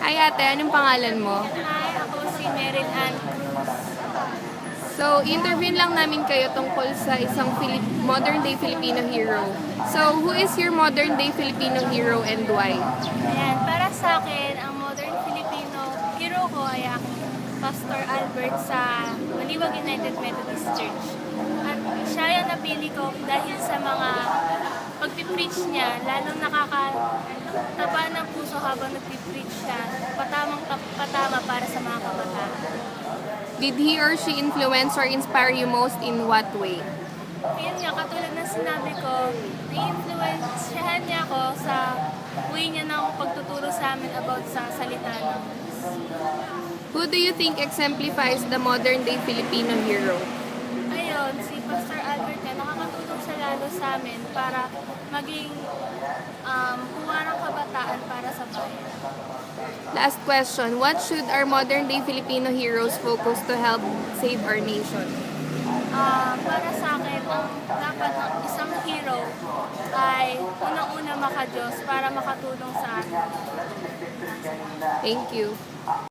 Hi ate, anong pangalan mo? Hi, ako si Meryl Ann Cruz. So, interview lang namin kayo tungkol sa isang modern-day Filipino hero. So, who is your modern-day Filipino hero and why? Ayan, para sa akin, ang modern Filipino hero ko ay ang Pastor Albert sa Maliwag United Methodist Church. At siya yung napili ko dahil sa mga pagpipreach niya, lalong nakakataba ng puso habang nagpipreach siya, patama para sa mga kabataan. Did he or she influence or inspire you most in what way? Ayun nga, katulad ng sinabi ko, na-influensyahan niya ako sa way niya ng pagtuturo sa amin about sa salita ng Diyos. Who do you think exemplifies the modern-day Filipino hero? Ayun, si Pastor Albert na nakakatulong siya lalo sa amin para maging kuha ng kabataan para sa bayan. Last question, what should our modern-day Filipino heroes focus to help save our nation? Para sa akin, ang dapat ng isang hero ay unang-una maka-Diyos para makatulong sa atin. Thank you.